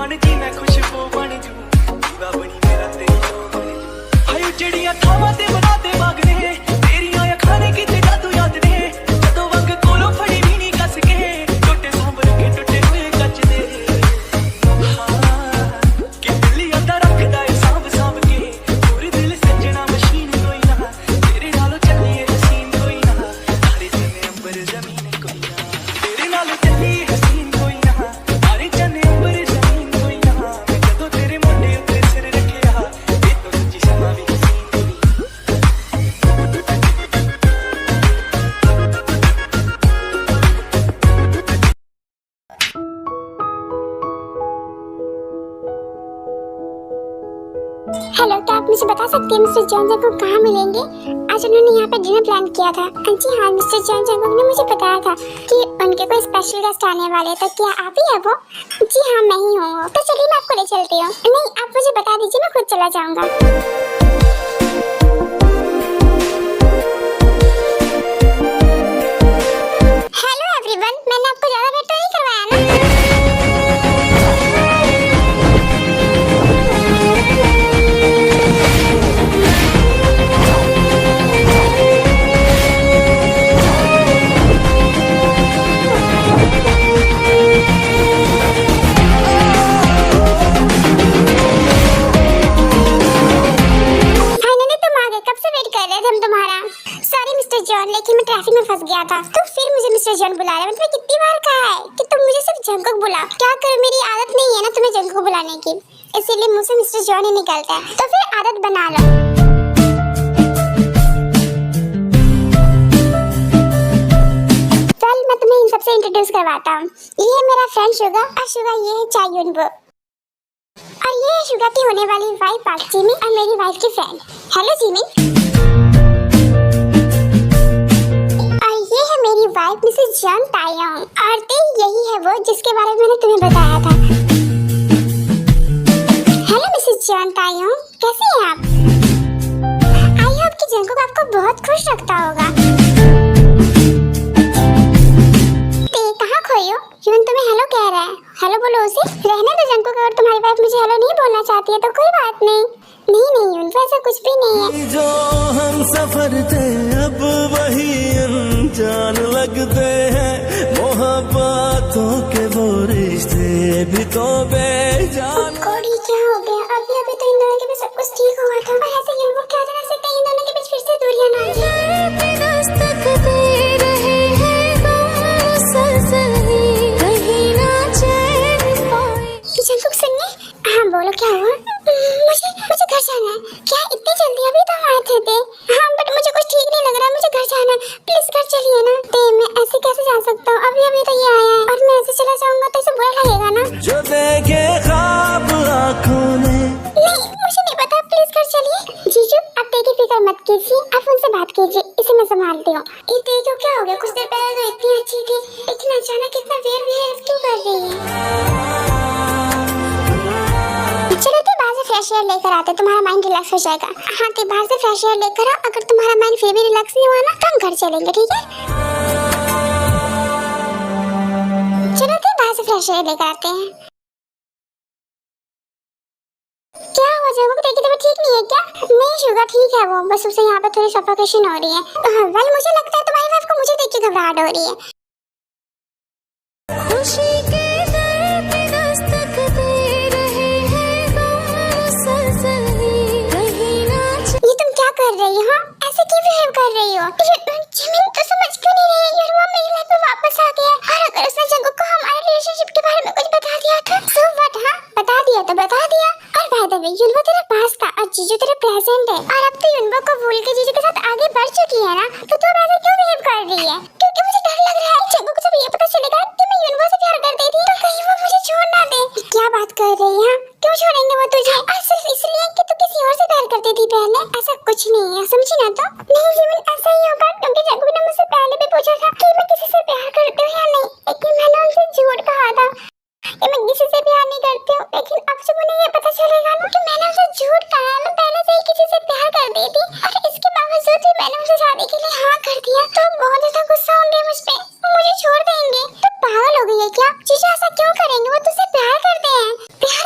बन जी मैं खुशबू बन जू दीवा बनी मेरा तेरी तो बन जू हाय उजड़ियां थावां ते बना दे बाग ने तेरियां अखां ने किते जादू याद ने जदों वंग कोलों फड़ी भी नहीं कस के टुटे सांभर के टुटे हुए कच दे कि दिल यादा रखदा ए सांभ सांभ के पूरे दिल सजना मशीन कोई ना तेरे नालों चली हसीन कोई ना तारे जने अंबर जमीन कोई ना तेरे नालों चली हसीन कोई ना तारे जने अंबर जमीन कोई ना मैं जदों तेरे मोढे उत्ते सिर रखिया ये तो सच्ची समा भी हसीन कोई हेलो, क्या आप मुझे बता सकते हैं मिस्टर जॉन जैकब कहाँ मिलेंगे? आज उन्होंने यहाँ पे डिनर प्लान किया था। जी हाँ, मिस्टर जॉन जैकब ने मुझे बताया था कि उनके कोई स्पेशल गेस्ट आने वाले हैं, तो क्या आप ही है वो? जी हाँ, मैं ही हूँ। तो चलिए मैं आपको ले चलती हूँ। नहीं, आप मुझे बता दीजिए, मैं खुद चला जाऊँगा। हेलो एवरीवन, मैंने आपको ज्यादा वेट तो नहीं करवाया ना? लेकिन मैं ट्रैफिक में फंस गया था, तो फिर मुझे मिस्टर जॉन बुला रहा है। मतलब कितनी बार कहा है कि तुम मुझे सिर्फ जंकुक बुला। क्या करूं, मेरी आदत नहीं है ना तुम्हें जंकुक बुलाने की, इसीलिए मुझसे मिस्टर जॉन ही निकलता है। तो फिर आदत बना लो। चल मैं तुम्हें इन सबसे इंट्रोड्यूस करवाता हूँ। ये है मेरा फ्रेंड शुगा, और शुगा ये है चाय यूनबो, और ये है शुगा की होने वाली वाइफ पार्क जिमी, और मेरी वाइफ की फ्रेंड। Hello Jimmy. मेरी वाइफ मिसेस जॉन तायोंग, और ते यही है वो जिसके बारे में मैंने तुम्हें बताया था। हेलो मिसेस जॉन तायोंग, कैसे हैं आप? आई होप कि जंकुक आपको बहुत खुश रखता होगा। ते कहाँ खोई हो? यून तुम्हें हेलो कह रहा है, हेलो बोलो उसे। रहने दो जंकुक, अगर तुम्हारी वाइफ मुझे हेलो नहीं बोलना चाहती है तो कोई बात नहीं। नहीं यून, ऐसा कुछ भी नहीं है। जो हम सफर थे अब वही अनजान लगते हैं, मोहब्बतों के वो रिश्ते भी तो बेजान। कोड़ी क्या हो गया? अभी अभी तो इन दोनों के बीच सब कुछ ठीक हुआ था, और ऐसे यून क्या तरह से इन दोनों के बीच फिर से दूरियां ना आ जाए। जंकुक सुनिए। हाँ बोलो, क्या हुआ? मुझे घर जाना है। क्या इतनी जल्दी? अभी तो आए थे। हाँ बट मुझे कुछ ठीक नहीं लग रहा, मुझे घर जाना है। प्लीज घर चलिए ना। मैं ऐसे कैसे जा सकता हूँ? अभी तो ये आया है, और मैं ऐसे चला जाऊंगा तो इसे बुरा लगेगा ना। जो देखे ख्वाब आँखों ने। नहीं, मुझे नहीं पता, प्लीज घर चलिए। जीजू आप ते की फिक्र मत कीजिए, आप उनसे बात कीजिए, इसे मैं संभालती हूँ। ये ते को क्या हो गया? कुछ देर पहले तो इतनी अच्छी थी, लेकिन अचानक इतना बिहेव क्यों कर रही है? चलो तो बाहर से फ्रेश एयर लेकर आते, तुम्हारा माइंड रिलैक्स हो जाएगा। हाँ तो बाहर से फ्रेश एयर लेकर आओ, अगर तुम्हारा माइंड फिर भी रिलैक्स नहीं हुआ ना तो हम घर चलेंगे, ठीक है? चलो तो बाहर से फ्रेश एयर लेकर आते हैं। क्या हुआ जंकुक, तेरी तबीयत ठीक नहीं है क्या? नहीं शुगा ठीक है वो, बस उसे यहाँ पे थोड़ी सफोकेशन हो रही है। वेल मुझे लगता है तुम्हारी वाइफ को मुझे देख के घबराहट हो रही है। खुशी के कर रही हो? ऐसे क्यों बिहेव कर रही हो? जिमिन तो समझ क्यों नहीं रही है? वो मेरी लाइफ में वापस आ गया, और अगर उसने जंकुक को हमारे रिलेशनशिप के बारे में कुछ बता दिया था, सो व्हाट? हाँ बता दिया तो बता दिया। और बाय द वे यूनबो तेरे पास था और जीजू तेरे प्रेजेंट है, और अब तो यूनबो को भूल के जीजू के साथ आगे बढ़ चुकी है ना, तो तू ऐसे क्यों बिहेव कर रही है? क्योंकि मुझे डर लग रहा है जंकुक को जब ये पता चलेगा कि मैं यूनबो से प्यार करती थी तो कहीं वो मुझे छोड़ ना दे। क्या बात कर रही है? क्यों छोड़ेंगे वो तुझे? और सिर्फ इसलिए कि तू किसी और से प्यार करती थी पहले? ऐसा कुछ नहीं है, समझी ना? तो नहीं जिमिन ऐसा ही होगा, क्योंकि जंकुक ने मुझसे पहले भी पूछा था कि मैं किसी से प्यार करती हूँ या नहीं, लेकिन मैंने उनसे झूठ कहा था कि मैं किसी से प्यार नहीं करती हूँ। लेकिन अब जब उन्हें ये पता चलेगा ना कि मैंने उसे झूठ कहा, मैं पहले से ही किसी से प्यार करती थी, और इसके बावजूद भी मैंने उसे शादी के लिए हाँ कर दिया, तो बहुत ज्यादा गुस्सा होंगे मुझ पे, मुझे छोड़ देंगे। तो पागल हो गई है क्या? जीजू ऐसा क्यों करेंगे? वो तुझसे प्यार करते हैं। प्यार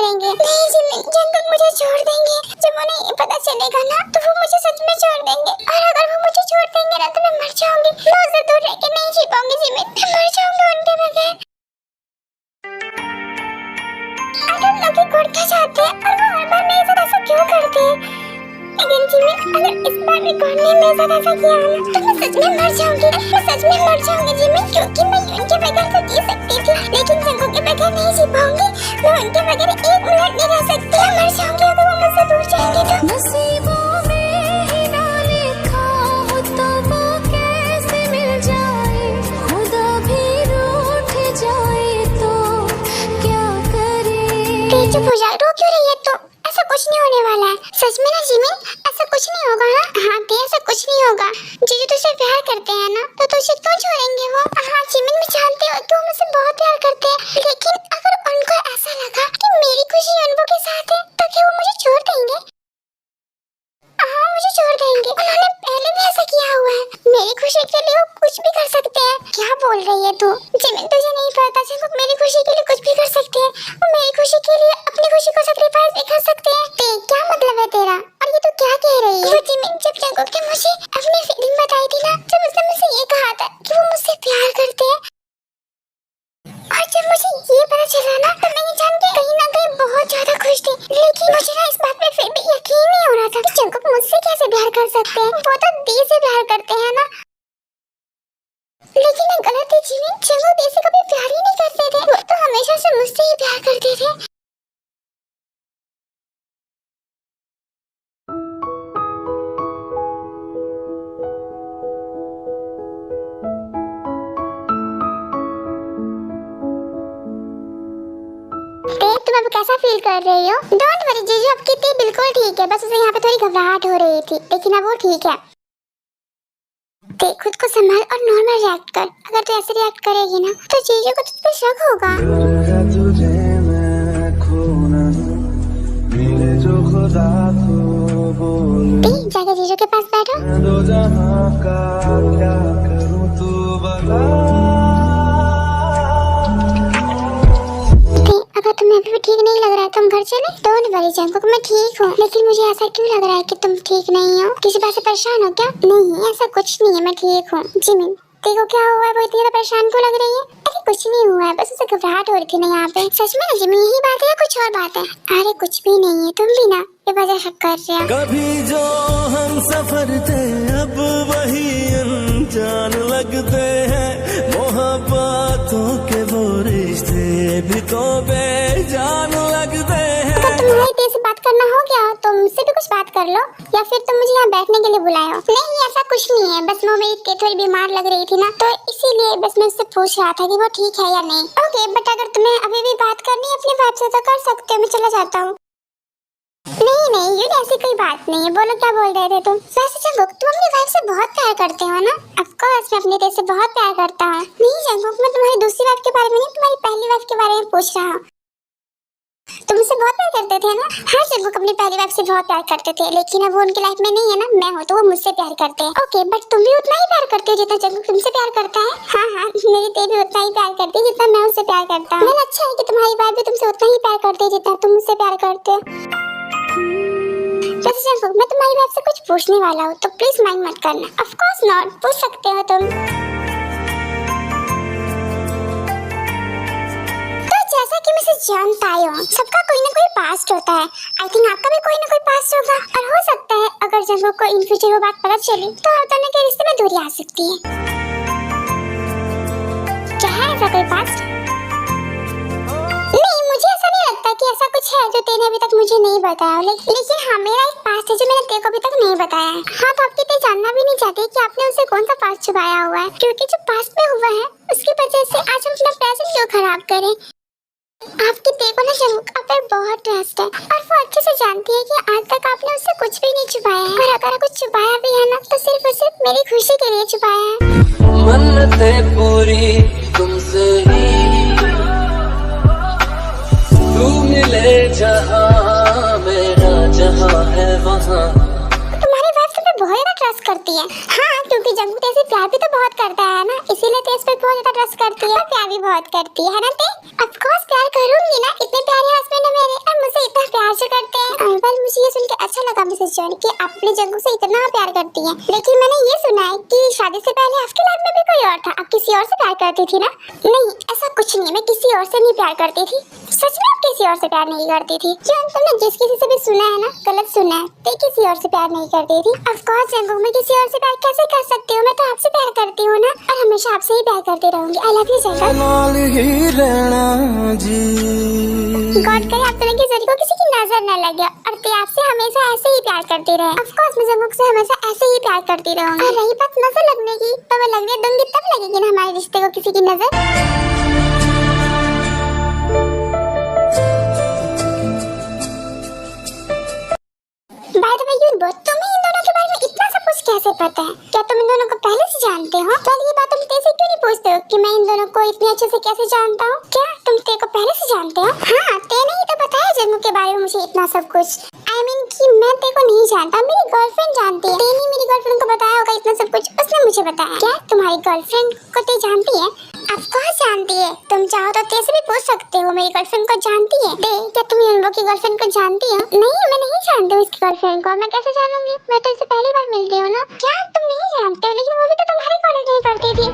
छोड़ेंगे। नहीं जिमिन, जंगल मुझे छोड़ देंगे। जब उन्हें ये पता चलेगा ना तो वो मुझे सच में छोड़ देंगे, और अगर वो मुझे छोड़ देंगे ना तो मैं मर जाऊंगी। मैं उससे दूर रह के नहीं जी पाऊंगी जिमिन, मैं मर जाऊंगी उनके बगैर। I don't know कि करना चाहते हैं और वो हर बार मेरे साथ ऐसा क्यों करते हैं। लेकिन जिमिन, अगर इस बार भी कौन ने मेरे साथ ऐसा किया है तो मैं सच में मर जाऊंगी। मैं सच में मर जाऊंगी जिमिन, क्योंकि मैं उनके बगैर तो जी सकती थी, लेकिन जंगल के बगैर नहीं जी पाऊंगी। मैं उनके बगैर एक मिनट नहीं रह सकती। मैं मर जाऊंगी अगर वो मुझसे दूर जाएंगे तो। नसीबों में ही ना लिखा हो तो वो कैसे मिल जाए, खुदा भी रूठ जाए तो क्या करे। चुप हो जा, रो क्यों रही है तू? ऐसा कुछ नहीं होने वाला है। सच में ना जिमिन, ऐसा कुछ नहीं होगा। हाँ ऐसा कुछ नहीं होगा। जीजू तुझसे प्यार करते हैं ना, तो तुझे क्यों छोड़ेंगे वो? हाँ जिमिन, मैं जानती हूँ कि वो मुझसे बहुत प्यार करते हैं, लेकिन अगर उनको ऐसा लगा कि मेरी खुशी उनको के साथ है तो क्या वो मुझे छोड़ देंगे? हाँ मुझे छोड़ देंगे। उन्होंने पहले भी ऐसा किया हुआ है। मेरी खुशी के लिए वो कुछ भी कर सकते हैं। क्या बोल रही है तू? जिमिन तुझे नहीं पता, जब मेरी खुशी के लिए कुछ भी कर सकते हैं, वो मेरी खुशी के लिए अपनी खुशी को सैक्रिफाइस भी कर सकते हैं। क्या मतलब है तेरा? और ये तू क्या कह रही है? वो जिमिन, जब जंगल ने मुझे अपनी फीलिंग बताई थी ना, जब उसने मुझसे ये कहा था कि वो मुझसे प्यार करते हैं, और जब मुझे ये पता चला ना तो मैं ये जान के कहीं ना कहीं बहुत ज्यादा खुश थी। लेकिन मुझे ना इस बात पे फिर भी यकीन नहीं हो रहा था कि जंगल मुझसे कैसे प्यार कर सकते हैं। वो तो दिल से प्यार करते हैं ना। लेकिन मैं गलत थी जिमिन, जंगल दिल से कभी प्यार ही नहीं करते थे। वो तो हमेशा से मुझसे ही प्यार करते थे। तुम अब कैसा फील कर रही हो? डोंट वरी जीजू, अब कितनी बिल्कुल ठीक है। बस उसे यहाँ पे थोड़ी घबराहट हो रही थी, लेकिन अब वो ठीक है। देख, खुद को संभाल और नॉर्मल रिएक्ट कर। अगर तू ऐसे रिएक्ट करेगी ना तो जीजू को तुझ पर शक होगा। तुझे मैं खो ना दूं, मिले जो खुदा को बोले। जाके जीजू के पास बैठो। दो जहां का क्या करूं तू बता। अगर तुम्हें अभी भी ठीक नहीं लग रहा है तो हम घर चले। डोंट वरी जंगकुक, मैं ठीक हूँ, लेकिन मुझे ऐसा क्यों लग रहा है कि तुम ठीक नहीं हो? किसी बात से परेशान हो क्या? नहीं ऐसा कुछ नहीं है, मैं ठीक हूँ। जिमिन देखो क्या हुआ है, वो इतनी ज्यादा परेशान क्यों लग रही है? अरे कुछ नहीं हुआ है, बस उसे घबराहट हो रही थी ना यहाँ पे। सच में ना जिमिन, यही बात है या कुछ और बात है? अरे कुछ भी नहीं है, तुम भी ना ये वजह शक कर रहे हो। कभी जो हम सफर थे अब वही अनजान लगते हैं, मोहब्बतों के वो रिश्ते भी तो बेजान लगते हैं। अगर तुम्हारी तेज से बात करना हो गया हो तो मुझसे भी कुछ बात कर लो, या फिर तुम मुझे यहाँ बैठने के लिए बुलाए हो। नहीं ऐसा कुछ नहीं है, बस वो मेरी थोड़ी बीमार लग रही थी ना, तो इसीलिए बस मैं उससे पूछ रहा था कि वो ठीक है या नहीं। ओके, बट अगर तुम्हें अभी भी बात करनी है अपनी वाइफ से तो कर सकते हो, मैं चला जाता हूँ। नहीं ये ऐसी कोई बात नहीं है। बोलो क्या बोल रहे थे तुम? वैसे जंगकुक, तुम अपनी वाइफ से बहुत प्यार करते हो ना? ऑफ कोर्स मैं अपनी तेज से बहुत प्यार करता हूँ। नहीं जंगकुक, मैं तुम्हारी दूसरी वाइफ के बारे में नहीं, तुम्हारी पहली वाइफ के बारे में पूछ रहा हूँ। तुम मुझसे बहुत प्यार करते थे ना? हाँ जंगकुक अपनी पहली वाइफ से बहुत प्यार करते थे, लेकिन अब वो उनकी लाइफ में नहीं है ना, मैं हूँ तो वो मुझसे प्यार करते हैं। ओके, बट तुम भी उतना ही प्यार करते हो जितना जंगकुक तुमसे प्यार करता है। हाँ मेरी तेज भी उतना ही प्यार करती है जितना मैं उससे प्यार करता हूँ। मतलब अच्छा है कि तुम्हारी वाइफ भी तुमसे उतना ही प्यार करती है जितना तुम मुझसे प्यार करते हो। वैसे जंगकुक, मैं तुम्हारी वाइफ से कुछ पूछने वाला हूँ, तो प्लीज माइंड मत करना। ऑफ कोर्स नॉट, पूछ सकते हो तुम। जैसा कि मैं जानता हूँ, सबका कोई ना कोई पास्ट होता है। आई थिंक आपका भी कोई ना कोई पास्ट होगा, और हो सकता है अगर जंगकुक को इन फ्यूचर वो बात पता चली तो हर तरह के रिश्ते में दूरी आ सकती है। क्या है ऐसा कोई पास्ट? नहीं, मुझे ऐसा नहीं लगता कि ऐसा कुछ है जो तेने अभी तक मुझे नहीं बताया। लेकिन हाँ, मेरा एक पास्ट है जो मैंने तेरे को अभी तक नहीं बताया है। हाँ, तो आपकी तेरे जानना भी नहीं चाहती कि आपने उसे कौन सा पास्ट छुपाया हुआ है, क्योंकि जो पास्ट में हुआ है उसकी वजह से आज हम अपना प्रेजेंट क्यों खराब करें। आपकी देखो ना जंगकुक, आप पे बहुत ट्रस्ट है, और वो अच्छे से जानती है कि आज तक आपने उससे कुछ भी नहीं छुपाया है, और अगर कुछ छुपाया भी है ना तो सिर्फ और सिर्फ मेरी खुशी के लिए छुपाया है। मन्नतें पूरी तुमसे ही, तू मिले जहाँ मेरा जहाँ है वहाँ। तुम्हारी वाइफ तुम पे बहुत ज्यादा ट्रस्ट करती है। हाँ, क्योंकि ये जंगू तेरे प्यार भी तो बहुत करता है ना, इसीलिए तो इस पे बहुत ज्यादा ट्रस्ट करती है और प्यार भी बहुत करती है ना ते? ऑफ कोर्स प्यार करूंगी ना, इतने प्यारे हस्बैंड है मेरे और मुझे इतना प्यार से करते हैं। वेल मुझे ये सुन के अच्छा लगा मिसेस जॉन कि आप अपने जंगू से इतना प्यार करती हैं। लेकिन मैंने ये सुना है कि शादी से पहले आपके लाइफ में भी कोई और था, आप किसी और से प्यार करती थी ना? नहीं ऐसा कुछ नहीं है, मैं किसी और से नहीं प्यार करती थी। सच में आप किसी और से प्यार नहीं करती थी? जॉन तुमने जिस किसी से भी सुना है ना गलत सुना है, ते किसी और से प्यार नहीं करती थी। ऑफ कोर्स जंगू मैं किसी और से प्यार कैसे कर सकती हूँ, मैं तो आपसे प्यार करती हूँ ना और हमेशा आपसे ही प्यार करती रहूंगी। I love you Jangu. नाल ही रहना जी। गॉड करे आप दोनों की जोड़ी को किसी की नजर न लगे और ते आपसे हमेशा ऐसे ही प्यार करती रहे। ऑफ कोर्स मैं जंगू से हमेशा ऐसे ही प्यार करती रहूंगी। और रही बात नजर लगने की, तो मैं लगने दूंगी तब लगेगी ना हमारे रिश्ते को किसी की नजर। बाय द वे यून तुम्हें इन दोनों के बारे में इतना सब कुछ कैसे पता है? क्या तुम इन दोनों को पहले से जानते हो? पहले ये बात तुम तेरे से क्यों नहीं पूछते हो कि मैं इन दोनों को इतने अच्छे से कैसे जानता हूँ? क्या तुम ते को पहले से जानते हो? हाँ ते नहीं तो बताया जंगू के बारे में मुझे इतना सब कुछ। आई मीन कि मैं ते को नहीं जानता, मेरी गर्लफ्रेंड जानती है। ते नहीं मेरी गर्लफ्रेंड को बताया होगा इतना सब कुछ, उसने मुझे बताया। क्या तुम्हारी गर्लफ्रेंड को ते जानती है? ऑफ कोर्स जानती है, तुम चाहो तो ते से भी पूछ सकते हो मेरी गर्लफ्रेंड को जानती है। ते क्या तुम यूनबो की गर्लफ्रेंड को जानती हो? नहीं मैं नहीं जानती हूँ इसकी गर्लफ्रेंड को, मैं कैसे जानूंगी? मैं तो इससे पहली बार मिलती हूँ ना। क्या तुम नहीं जानते हो? लेकिन वो भी तो तुम्हारे कॉलेज में पढ़ती थी।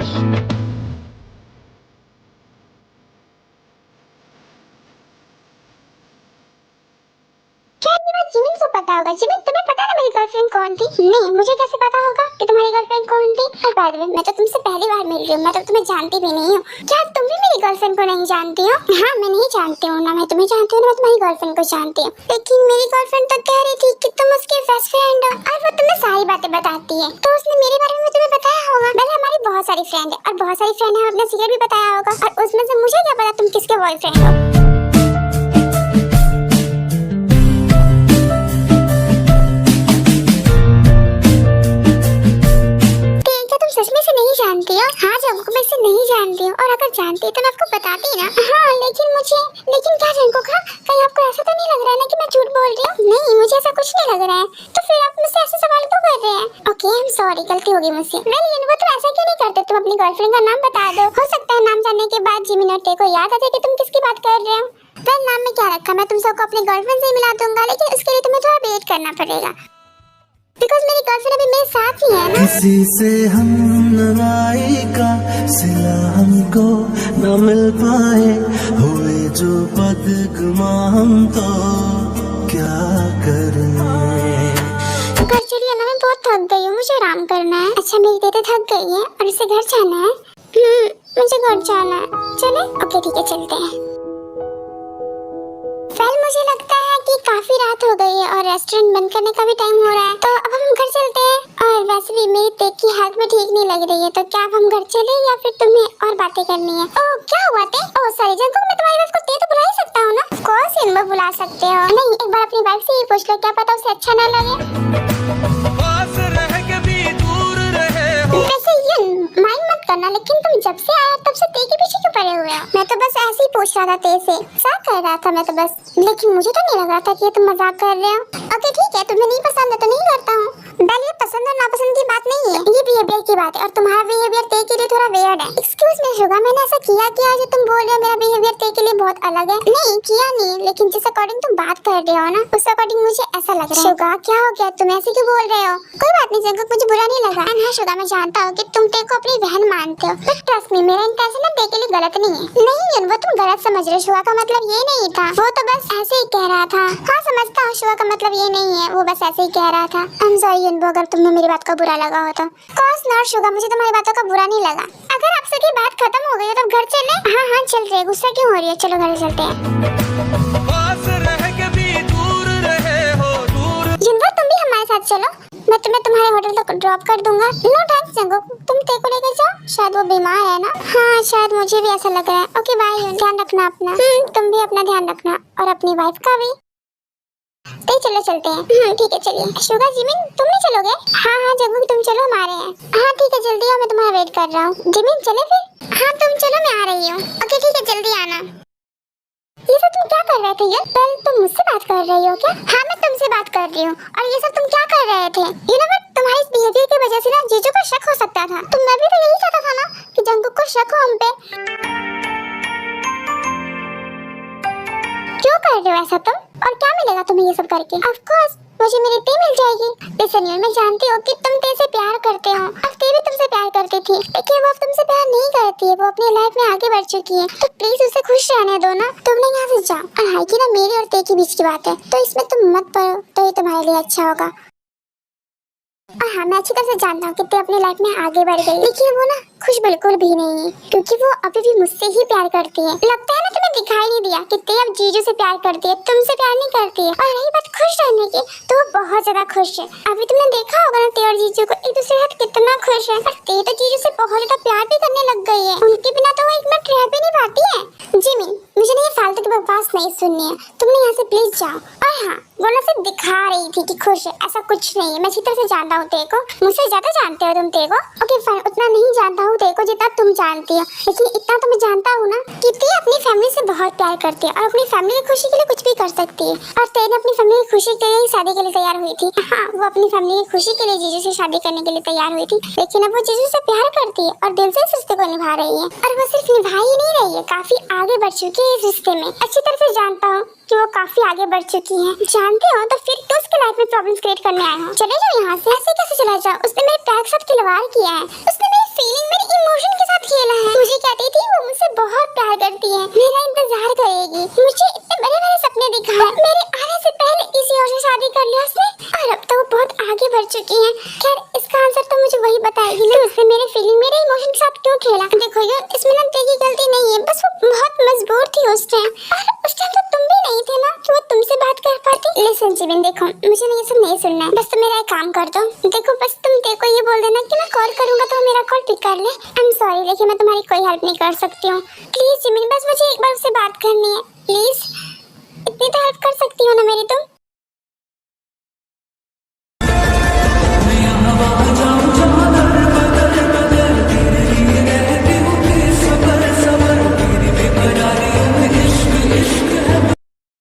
क्या ये बात जिमिन को पता होगा? जिमिन तुम्हें पता है मेरी गर्लफ्रेंड कौन थी? नहीं मुझे कैसे पता होगा कि तुम्हारी गर्लफ्रेंड कौन थी? और बाय द वे मैं तो तुमसे पहली बार मिल रही हूँ, मैं तो तुम्हें जानती भी नहीं हूँ। क्या तुम भी मेरी गर्लफ्रेंड को नहीं जानती हो? हाँ मैं नहीं जानती हूँ ना, मैं तुम्हें जानती हूँ ना मैं तुम्हारी गर्लफ्रेंड को जानती हूँ। लेकिन मेरी गर्लफ्रेंड तो कह रही थी कि तुम उसके बेस्ट फ्रेंड हो और वो तुम्हें सारी बातें बताती है, तो उसने मेरे बारे में तुम्हें बताया होगा। पहले हमारी बहुत सारी फ्रेंड है और बहुत सारी फ्रेंड है, अपना सीक्रेट भी बताया होगा और उसमें से मुझे क्या पता तुम किसके बॉयफ्रेंड हो। सच में से नहीं जानती हो? हाँ जंगू मैं इसे नहीं जानती हूँ और अगर जानती तो मैं आपको बताती ना। हाँ लेकिन क्या जंगू का कहीं आपको ऐसा तो नहीं लग रहा है ना कि मैं झूठ बोल रही हूँ? नहीं मुझे ऐसा कुछ नहीं लग रहा है, तो फिर आप मुझसे ऐसे सवाल क्यों कर रहे हैं? ओके आई एम सॉरी गलती हो गई मुझसे। लेकिन वो तुम ऐसा क्यों नहीं करते? तुम अपनी गर्लफ्रेंड का नाम बता दो, हो सकता है नाम जानने के बाद जिमिन और ते को याद आ जाए कि तुम किसकी बात कर रहे हो। फिर नाम में क्या रखा, मैं तुम सबको अपनी गर्लफ्रेंड से ही मिला दूंगा, लेकिन उसके लिए तुम्हें थोड़ा वेट करना पड़ेगा बिकॉज़ मेरी गर्लफ्रेंड अभी मेरे साथ ही है ना। किसी से हम लड़ाई का सिला हमको न मिल पाए, हुए जो बदगुमा हम तो क्या करने। घर चलिए ना, मैं बहुत थक गई हूँ, मुझे आराम करना है। अच्छा मेरी तेरे थक गई है और इसे घर जाना है। मुझे घर जाना है। चले? ओके ठीक है चलते हैं। वेल मुझे लगता है कि काफी रात हो गई है और रेस्टोरेंट बंद करने का भी टाइम हो रहा है, तो अब हम घर चलते हैं। और वैसे भी मेरी तेग की हालत में ठीक नहीं लग रही है, तो क्या अब हम घर चले या फिर तुम्हें और बातें करनी है? ओह क्या हुआ ते? ओह सॉरी जंगू मैं तुम्हारी वाइफ को ते तो बुला ही सकता हूँ ना? ऑफ कोर्स इनको बुला सकते हो। नहीं एक बार अपनी वाइफ से ही पूछ लो, क्या पता उसे अच्छा ना लगे। पास रह के भी दूर रहे हो। वैसे ये माइंड मत करना, लेकिन तुम जब से आया तब से ते के पीछे क्यों पड़े हुए हो? मैं तो बस ऐसे ही पूछ रहा था ते से, मजाक कर रहा था मैं तो बस, लेकिन मुझे तो नहीं लग रहा था कि तुम मजाक कर रहे हो। ओके ठीक है तुम्हें नहीं पसंद है तो नहीं करता हूँ। बेल ये पसंद और नापसंद की बात नहीं है, ये बिहेवियर की बात है और तुम्हारा बिहेवियर ते के लिए थोड़ा वियर्ड है। एक्सक्यूज मी शुगा मैंने ऐसा किया क्या जो तुम बोल रहे हो मेरा बिहेवियर ते के लिए बहुत अलग है? नहीं किया नहीं, लेकिन जिस अकॉर्डिंग तुम बात कर रहे हो ना उस अकॉर्डिंग मुझे ऐसा लग रहा है। शुगा क्या हो गया, तुम ऐसे क्यों बोल रहे हो? कोई बात नहीं जंगू मुझे बुरा नहीं लगा। हाँ शुगा मैं जानता हूँ कि तुम ते को अपनी बहन मानते हो, बट ट्रस्ट मी मेरा इंटेंशन ना ते के लिए गलत नहीं है। नहीं वो तुम गलत समझ रहे हो, शुगा का मतलब ये नहीं था, वो तो बस ऐसे ही कह रहा था। हाँ समझता हूँ शुगा का मतलब ये नहीं है, वो बस ऐसे ही कह रहा था। आई एम सॉरी अगर तुम्हें मेरी बात का बुरा लगा हो तो। कोर्स नॉट शुगा मुझे तुम्हारी बातों का बुरा नहीं लगा। अगर आप सबकी बात खत्म हो गई तो घर चले? हाँ चल रहे, गुस्सा क्यों हो रही है? चलो घर चलते हैं। पास रह के भी दूर रहे हो दूर। जिनको तुम भी हमारे साथ चलो, मैं तुम्हें तुम्हारे होटल तक ड्रॉप कर दूंगा। नो थैंक्स जंगू तुम ते को लेकर जाओ, शायद वो बीमार है ना। हाँ शायद मुझे भी ऐसा लग रहा है। ओके बाय, ध्यान रखना अपना। तुम भी अपना ध्यान रखना और अपनी वाइफ का भी। तो चलो चलते हैं। ठीक है चलिए। शुगा जिमिन तुम नहीं चलोगे? हाँ जंगू तुम चलो हम आ रहे हैं। हाँ ठीक है जल्दी आओ, मैं तुम्हारा वेट कर रहा हूँ। जिमिन चले फिर? हाँ तुम चलो मैं आ रही हूँ। ओके ठीक है जल्दी आना। ये सब तुम क्या कर रहे थे? तुम मुझसे बात कर रही हो क्या? हाँ मैं तुमसे बात कर रही हूँ। और ये सब तुम क्या कर रहे थे? यू नो व्हाट तुम्हारे इस बिहेवियर की वजह से ना जीजू को शक हो सकता था। तो मैं भी तो यही चाहता था ना कि जंगकुक को शक हो हम पे। क्यों कर रहे हो ऐसा तुम? और क्या मिलेगा तुम्हें ये सब करके? ऑफ कोर्स मुझे मेरी टी मिल जाएगी। लिसन यार, मैं जानती हूँ कि तुम तेरे से प्यार करते हो और ते भी तुमसे प्यार करती थी, लेकिन वो अब तुमसे प्यार नहीं करती है। वो अपनी लाइफ में आगे बढ़ चुकी है, तो प्लीज उसे खुश रहने दो ना। तुमने यहाँ से जाओ। और हाई की ना मेरी और ते के बीच की बात है, तो इसमें तुम मत पड़ो, तो ये तुम्हारे लिए अच्छा होगा। और हाँ, मैं अच्छी तरह से जानता हूँ कि ते अपनी लाइफ में आगे बढ़ गई, लेकिन वो ना खुश बिल्कुल भी नहीं है, क्योंकि वो अभी भी मुझसे ही प्यार करती है। लगता है ना तुम्हें दिखाई नहीं दिया कि ते अब जीजू से प्यार करती है, तुमसे प्यार नहीं करती है। और रही बात खुश रहने की, तो वो बहुत ज्यादा खुश है। अभी तुमने देखा होगा ना ते और जीजू को एक दूसरे के साथ कितना खुश है। और ते तो जीजू से बहुत ज्यादा प्यार भी करने लग गई है। उनके बिना तो वो एक मिनट रह भी नहीं पाती है। जिमी, मुझे ना ये फालतू की बकवास नहीं सुननी है, तुमने यहाँ से प्लीज जाओ। और हाँ, वो ना सिर्फ दिखा रही थी कि खुश है, ऐसा कुछ नहीं है। मैं अच्छी तरह से जानता हूँ ते को, मुझसे ज्यादा जानते हो तुम ते को। ओके फाइन, उतना नहीं जानता हूँ ते को जितना तुम जानती हो, लेकिन इतना तो मैं जानता हूँ ना कि ते अपनी फैमिली से बहुत प्यार करती है और अपनी फैमिली की खुशी के लिए कुछ भी कर सकती है। और ते ने अपनी फैमिली की खुशी के लिए ही शादी के लिए तैयार हुई थी। हाँ, वो अपनी फैमिली की खुशी के लिए जीजू से शादी करने के लिए तैयार हुई थी, लेकिन अब वो जीजू से प्यार करती है और दिल से इस रिश्ते को निभा रही है। और वो सिर्फ निभा ही नहीं रही है, काफी आगे बढ़ चुकी है इस रिश्ते में। अच्छी तरह से जानता हूँ कि वो काफी आगे बढ़ चुकी है। जानते हो तो फिर क्यों उसके लाइफ में प्रॉब्लम्स क्रिएट करने आए हो? चले जाओ यहाँ से। ऐसे कैसे चला जाओ? उसने मेरे पैर के साथ खिलवाड़ किया है, उसने मेरी फीलिंग, मेरी इमोशन के साथ खेला है। मुझे कहती थी वो मुझसे बहुत प्यार करती है, मेरा इंतजार करेगी, मुझे इतने बड़े बड़े सपने दिखाए, मेरे आने से पहले किसी और से शादी कर लिया उसने। और अब तो वो बहुत आगे बढ़ चुकी है। खैर, इसका आंसर तो मुझे वही बताएगी ना, उसने मेरे फीलिंग, मेरे इमोशन के साथ क्यों खेला। देखो यार, इसमें ना तेरी गलती नहीं है, बस वो बहुत मजबूर थी उस टाइम। और उस टाइम तो तुम भी नहीं थे ना कि वो तुमसे बात कर पाती। लिसन जिमिन, देखो मुझे ना ये सब नहीं सुनना है, बस तुम मेरा एक काम कर दो। देखो बस तुम देखो ये बोल देना कि मैं कॉल करूंगा तो मेरा कॉल पिक कर ले। आई एम सॉरी, लेकिन मैं तुम्हारी कोई हेल्प नहीं कर सकती हूँ। प्लीज जिमिन, बस मुझे एक बार उससे बात करनी है, प्लीज। इतनी तो हेल्प कर सकती हो ना मेरी तुम?